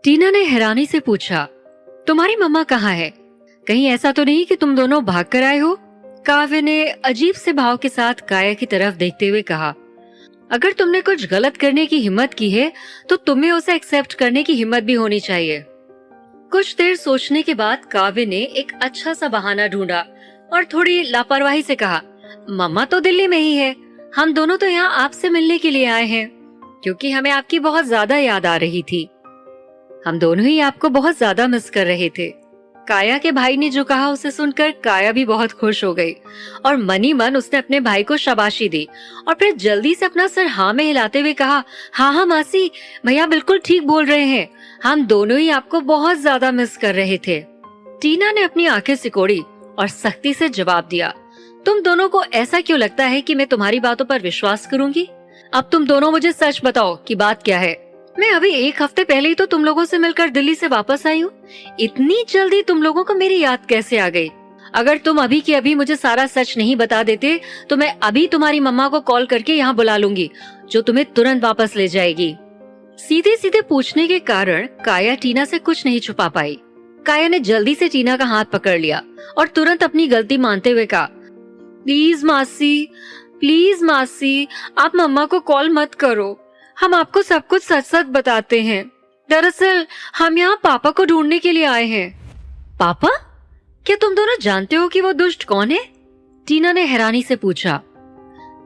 टीना ने हैरानी से पूछा, तुम्हारी मम्मा कहाँ है? कहीं ऐसा तो नहीं कि तुम दोनों भाग कर आए हो? काव्य ने अजीब से भाव के साथ काया की तरफ देखते हुए कहा, अगर तुमने कुछ गलत करने की हिम्मत की है तो तुम्हें उसे एक्सेप्ट करने की हिम्मत भी होनी चाहिए। कुछ देर सोचने के बाद काव्य ने एक अच्छा सा बहाना ढूंढा और थोड़ी लापरवाही से कहा, मम्मा तो दिल्ली में ही है, हम दोनों तो यहाँ आपसे मिलने के लिए आए हैं क्योंकि हमें आपकी बहुत ज्यादा याद आ रही थी। हम दोनों ही आपको बहुत ज्यादा मिस कर रहे थे। काया के भाई ने जो कहा उसे सुनकर काया भी बहुत खुश हो गई और मनी मन उसने अपने भाई को शाबाशी दी और फिर जल्दी से अपना सर हाँ में हिलाते हुए कहा, हाँ हाँ मासी, भैया बिल्कुल ठीक बोल रहे हैं, हम दोनों ही आपको बहुत ज्यादा मिस कर रहे थे। टीना ने अपनी आंखें सिकोड़ी और सख्ती से जवाब दिया, तुम दोनों को ऐसा क्यों लगता है कि मैं तुम्हारी बातों पर विश्वास करूंगी? अब तुम दोनों मुझे सच बताओ कि बात क्या है। मैं अभी एक हफ्ते पहले ही तो तुम लोगों से मिलकर दिल्ली से वापस आई हूँ। इतनी जल्दी तुम लोगों को मेरी याद कैसे आ गई? अगर तुम अभी की अभी मुझे सारा सच नहीं बता देते तो मैं अभी तुम्हारी मम्मा को कॉल करके यहाँ बुला लूंगी, जो तुम्हें तुरंत वापस ले जाएगी। सीधे सीधे पूछने के कारण काया टीना से कुछ नहीं छुपा पाई। काया ने जल्दी से टीना का हाथ पकड़ लिया और तुरंत अपनी गलती मानते हुए कहा, प्लीज मासी, आप मम्मा को कॉल मत करो, हम आपको सब कुछ सच सच बताते हैं। दरअसल हम यहाँ पापा को ढूंढने के लिए आए हैं। पापा? क्या तुम दोनों जानते हो कि वो दुष्ट कौन है? टीना ने हैरानी से पूछा।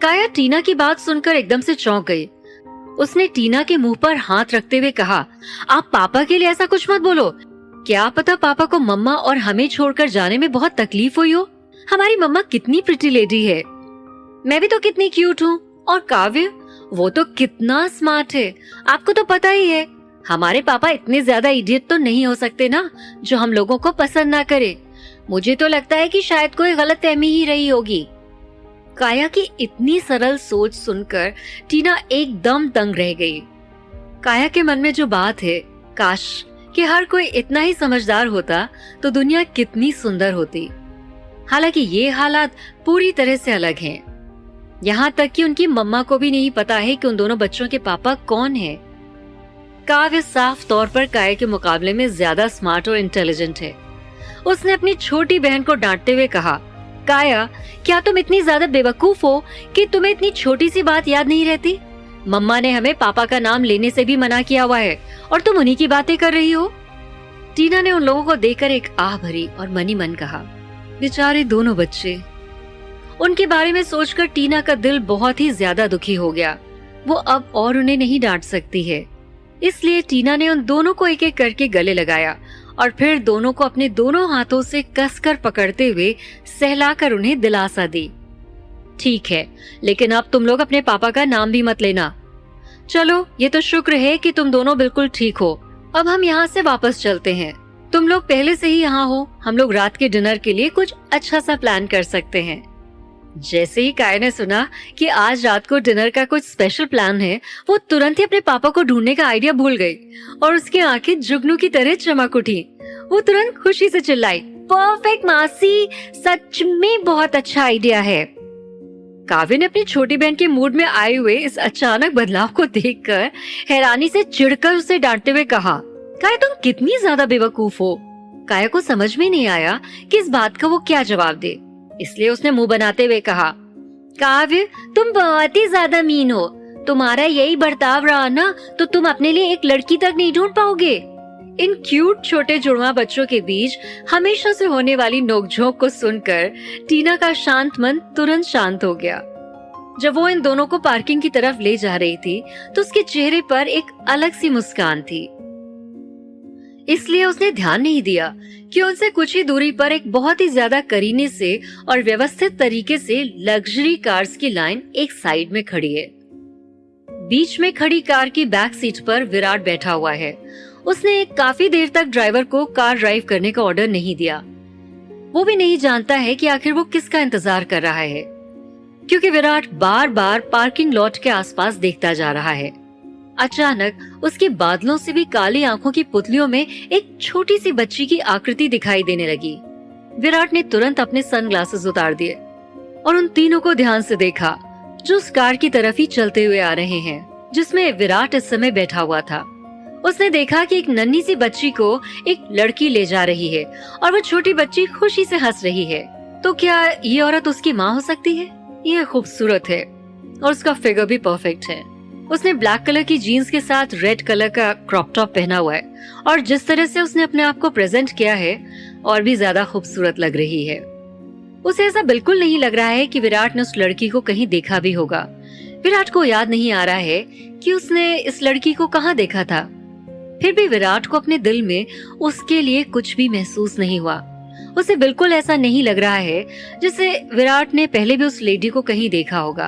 काया टीना की बात सुनकर एकदम से चौंक गई। उसने टीना के मुंह पर हाथ रखते हुए कहा, आप पापा के लिए ऐसा कुछ मत बोलो। क्या पता पापा को मम्मा और हमें छोड़कर जाने में बहुत तकलीफ हुई हो। हमारी मम्मा कितनी प्रिटी लेडी है, मैं भी तो कितनी क्यूट हूँ, और काव्य वो तो कितना स्मार्ट है। आपको तो पता ही है, हमारे पापा इतने ज्यादा इडियट तो नहीं हो सकते ना, जो हम लोगों को पसंद ना करे। मुझे तो लगता है कि शायद कोई गलतफहमी ही रही होगी। काया की इतनी सरल सोच सुनकर टीना एकदम दंग रह गई। काया के मन में जो बात है, काश कि हर कोई इतना ही समझदार होता तो दुनिया कितनी सुंदर होती। हालांकि ये हालात पूरी तरह से अलग हैं। यहाँ तक कि उनकी मम्मा को भी नहीं पता है कि उन दोनों बच्चों के पापा कौन हैं। काव्य साफ तौर पर काया के मुकाबले में ज्यादा स्मार्ट और इंटेलिजेंट है। उसने अपनी छोटी बहन को डांटते हुए कहा, काया, क्या तुम इतनी ज्यादा बेवकूफ हो कि तुम्हें इतनी छोटी सी बात याद नहीं रहती? मम्मा ने हमें पापा का नाम लेने से भी मना किया हुआ है और तुम उन्हीं की बातें कर रही हो। टीना ने उन लोगों को देखकर एक आह भरी और मनी मन कहा, बेचारे दोनों बच्चे। उनके बारे में सोचकर टीना का दिल बहुत ही ज्यादा दुखी हो गया। वो अब और उन्हें नहीं डांट सकती है। इसलिए टीना ने उन दोनों को एक एक करके गले लगाया और फिर दोनों को अपने दोनों हाथों से कसकर पकड़ते हुए सहलाकर उन्हें दिलासा दी। ठीक है, लेकिन अब तुम लोग अपने पापा का नाम भी मत लेना। चलो, ये तो शुक्र है कि तुम दोनों बिल्कुल ठीक हो। अब हम यहाँ से वापस चलते हैं। तुम लोग पहले से ही यहाँ हो, हम लोग रात के डिनर के लिए कुछ अच्छा सा प्लान कर सकते हैं। जैसे ही काया ने सुना कि आज रात को डिनर का कुछ स्पेशल प्लान है, वो तुरंत ही अपने पापा को ढूंढने का आइडिया भूल गई और उसकी आंखें जुगनू की तरह चमक उठी। वो तुरंत खुशी से चिल्लाई, परफेक्ट मासी, सच में बहुत अच्छा आइडिया है। काव्य ने अपनी छोटी बहन के मूड में आए हुए इस अचानक बदलाव को देखकर हैरानी से चिढ़कर उसे डांटते हुए कहा, काया, तुम कितनी ज्यादा बेवकूफ हो। काया को समझ में नहीं आया कि इस बात का वो क्या जवाब दे, इसलिए उसने मुंह बनाते हुए कहा, काव्य, तुम बहुत ही ज्यादा मीन हो। तुम्हारा यही बर्ताव रहा ना तो तुम अपने लिए एक लड़की तक नहीं ढूंढ पाओगे। इन क्यूट छोटे जुड़वा बच्चों के बीच हमेशा से होने वाली नोकझोंक को सुनकर टीना का शांत मन तुरंत शांत हो गया। जब वो इन दोनों को पार्किंग की तरफ ले जा रही थी तो उसके चेहरे पर एक अलग सी मुस्कान थी। इसलिए उसने ध्यान नहीं दिया कि उनसे कुछ ही दूरी पर एक बहुत ही ज्यादा करीने से और व्यवस्थित तरीके से लग्जरी कार्स की लाइन एक साइड में खड़ी है। बीच में खड़ी कार की बैक सीट पर विराट बैठा हुआ है। उसने काफी देर तक ड्राइवर को कार ड्राइव करने का ऑर्डर नहीं दिया। वो भी नहीं जानता है कि आखिर वो किसका इंतजार कर रहा है, क्योंकि विराट बार बार पार्किंग लॉट के आसपास देखता जा रहा है। अचानक उसके बादलों से भी काली आंखों की पुतलियों में एक छोटी सी बच्ची की आकृति दिखाई देने लगी। विराट ने तुरंत अपने सनग्लासेस उतार दिए और उन तीनों को ध्यान से देखा, जो उस कार की तरफ ही चलते हुए आ रहे हैं जिसमें विराट इस समय बैठा हुआ था। उसने देखा कि एक नन्ही सी बच्ची को एक लड़की ले जा रही है और वो छोटी बच्ची खुशी से हंस रही है। तो क्या ये औरत उसकी माँ हो सकती है? ये खूबसूरत है और उसका फिगर भी परफेक्ट है। उसने ब्लैक कलर की जीन्स के साथ रेड कलर का क्रॉप टॉप पहना हुआ है और जिस तरह से उसने अपने आप को प्रेजेंट किया है और भी ज्यादा खूबसूरत लग रही है। उसे ऐसा बिल्कुल नहीं लग रहा है कि विराट ने उस लड़की को कहीं देखा भी होगा। विराट को याद नहीं आ रहा है कि उसने इस लड़की को कहाँ देखा था। फिर भी विराट को अपने दिल में उसके लिए कुछ भी महसूस नहीं हुआ। उसे बिल्कुल ऐसा नहीं लग रहा है जैसे विराट ने पहले भी उस लेडी को कहीं देखा होगा।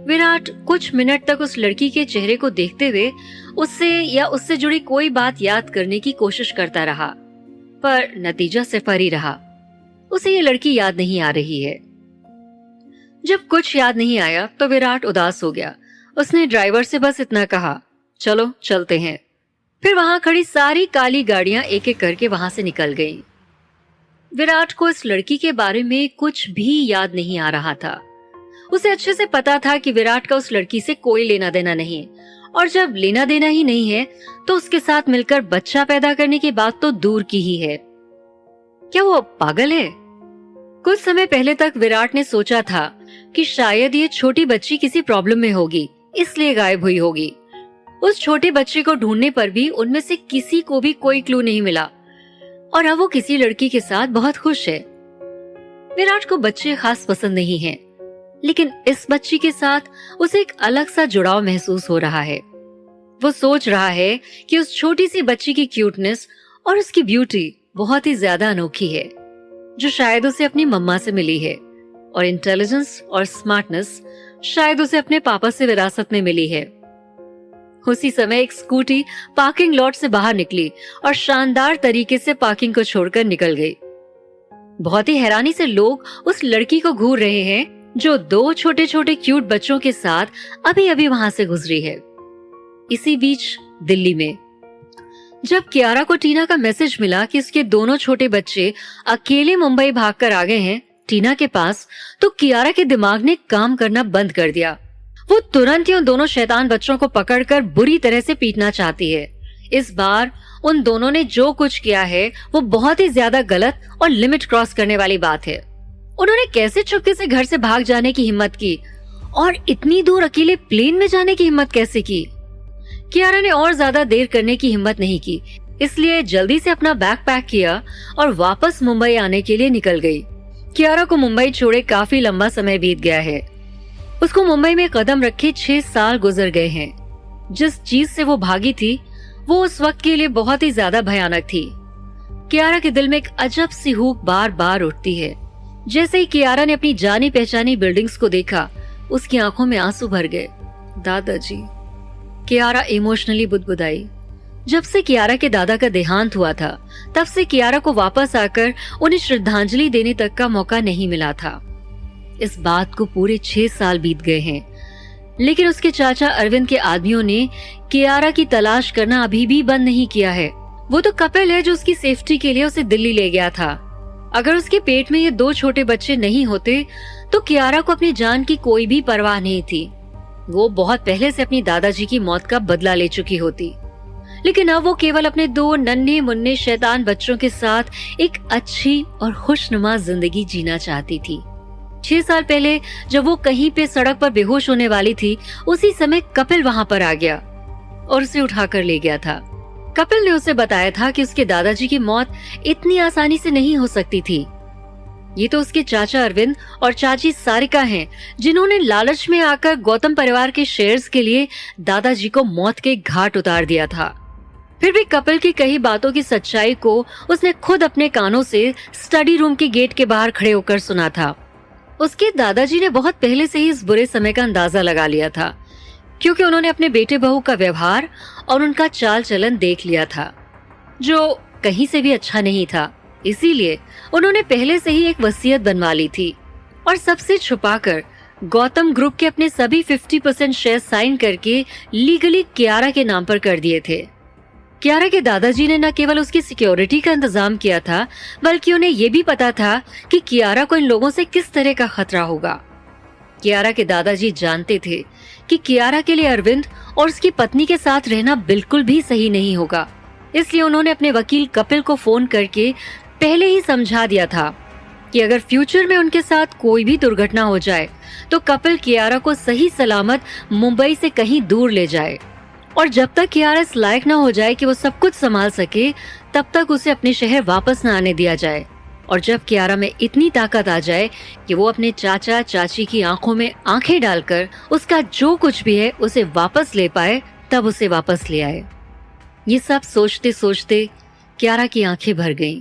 विराट कुछ मिनट तक उस लड़की के चेहरे को देखते हुए उससे या उससे जुड़ी कोई बात याद करने की कोशिश करता रहा, पर नतीजा सिफर ही रहा। उसे ये लड़की याद नहीं आ रही है। जब कुछ याद नहीं आया तो विराट उदास हो गया। उसने ड्राइवर से बस इतना कहा, चलो चलते हैं। फिर वहां खड़ी सारी काली गाड़ियां एक एक करके वहां से निकल गईं। विराट को इस लड़की के बारे में कुछ भी याद नहीं आ रहा था। उसे अच्छे से पता था कि विराट का उस लड़की से कोई लेना देना नहीं, और जब लेना देना ही नहीं है तो उसके साथ मिलकर बच्चा पैदा करने की बात तो दूर की ही है। क्या वो पागल है? कुछ समय पहले तक विराट ने सोचा था कि शायद ये छोटी बच्ची किसी प्रॉब्लम में होगी, इसलिए गायब हुई होगी। उस छोटे बच्चे को ढूंढने पर भी उनमें से किसी को भी कोई क्लू नहीं मिला और अब वो किसी लड़की के साथ बहुत खुश है। विराट को बच्चे खास पसंद नहीं हैं, लेकिन इस बच्ची के साथ उसे एक अलग सा जुड़ाव महसूस हो रहा है। वो सोच रहा है कि उस छोटी सी बच्ची की क्यूटनेस और उसकी ब्यूटी बहुत ही ज्यादा अनोखी है, जो शायद उसे अपनी मम्मा से मिली है, और इंटेलिजेंस और स्मार्टनेस शायद उसे अपने पापा से विरासत में मिली है। उसी समय एक स्कूटी पार्किंग लॉट से बाहर निकली और शानदार तरीके से पार्किंग को छोड़कर निकल गई। बहुत ही हैरानी से लोग उस लड़की को घूर रहे हैं जो दो छोटे छोटे क्यूट बच्चों के साथ अभी अभी वहां से गुजरी है। इसी बीच दिल्ली में जब कियारा को टीना का मैसेज मिला कि उसके दोनों छोटे बच्चे अकेले मुंबई भागकर आ गए हैं टीना के पास, तो कियारा के दिमाग ने काम करना बंद कर दिया। वो तुरंत ही उन दोनों शैतान बच्चों को पकड़कर बुरी तरह से पीटना चाहती है। इस बार उन दोनों ने जो कुछ किया है वो बहुत ही ज्यादा गलत और लिमिट क्रॉस करने वाली बात है। उन्होंने कैसे चुपके से घर से भाग जाने की हिम्मत की और इतनी दूर अकेले प्लेन में जाने की हिम्मत कैसे की? कियारा ने और ज्यादा देर करने की हिम्मत नहीं की, इसलिए जल्दी से अपना बैग पैक किया और वापस मुंबई आने के लिए निकल गई। कियारा को मुंबई छोड़े काफी लंबा समय बीत गया है। उसको मुंबई में कदम रखे 6 साल गुजर गए हैं। जिस चीज से वो भागी थी वो उस वक्त के लिए बहुत ही ज्यादा भयानक थी। कियारा के दिल में एक अजब सी हूक बार बार उठती है। जैसे ही कियारा ने अपनी जानी पहचानी बिल्डिंग्स को देखा, उसकी आंखों में आंसू भर गए। दादाजी, कियारा इमोशनली बुदबुदाई। जब से कियारा के दादा का देहांत हुआ था, तब से कियारा को वापस आकर उन्हें श्रद्धांजलि देने तक का मौका नहीं मिला था। इस बात को पूरे 6 साल बीत गए हैं, लेकिन उसके चाचा अरविंद के आदमियों ने कियारा की तलाश करना अभी भी बंद नहीं किया है। वो तो कपिल है जो उसकी सेफ्टी के लिए उसे दिल्ली ले गया था। अगर उसके पेट में ये 2 छोटे बच्चे नहीं होते तो कियारा को अपनी जान की कोई भी परवाह नहीं थी। वो बहुत पहले से अपनी दादाजी की मौत का बदला ले चुकी होती, लेकिन अब वो केवल अपने 2 नन्हे मुन्ने शैतान बच्चों के साथ एक अच्छी और खुशनुमा जिंदगी जीना चाहती थी। 6 साल पहले जब वो कहीं पे सड़क पर बेहोश होने वाली थी, उसी समय कपिल वहां पर आ गया और उसे उठाकर ले गया था। कपिल ने उसे बताया था कि उसके दादाजी की मौत इतनी आसानी से नहीं हो सकती थी। ये तो उसके चाचा अरविंद और चाची सारिका हैं, जिन्होंने लालच में आकर गौतम परिवार के शेयर्स के लिए दादाजी को मौत के घाट उतार दिया था। फिर भी कपिल की कही बातों की सच्चाई को उसने खुद अपने कानों से स्टडी रूम के गेट के बाहर खड़े होकर सुना था। उसके दादाजी ने बहुत पहले से ही इस बुरे समय का अंदाजा लगा लिया था, क्योंकि उन्होंने अपने बेटे बहू का व्यवहार और उनका चाल चलन देख लिया था, जो कहीं से भी अच्छा नहीं था। इसीलिए उन्होंने पहले से ही एक वसीयत बनवा ली थी और सबसे छुपाकर गौतम ग्रुप के अपने सभी 50% शेयर साइन करके लीगली कियारा के नाम पर कर दिए थे। कियारा के दादाजी ने न केवल उसकी सिक्योरिटी का इंतजाम किया था, बल्कि उन्हें यह भी पता था कि कियारा को इन लोगों से किस तरह का खतरा होगा। कियारा के दादाजी जानते थे कि कियारा के लिए अरविंद और उसकी पत्नी के साथ रहना बिल्कुल भी सही नहीं होगा। इसलिए उन्होंने अपने वकील कपिल को फोन करके पहले ही समझा दिया था कि अगर फ्यूचर में उनके साथ कोई भी दुर्घटना हो जाए तो कपिल कियारा को सही सलामत मुंबई से कहीं दूर ले जाए, और जब तक कियारा इस लायक न हो जाए कि वो सब कुछ संभाल सके तब तक उसे अपने शहर वापस न आने दिया जाए। और जब कियारा में इतनी ताकत आ जाए कि वो अपने चाचा चाची की आंखों में आंखें डालकर उसका जो कुछ भी है उसे वापस ले पाए, तब उसे वापस ले आए। ये सब सोचते सोचते कियारा की आंखें भर गईं।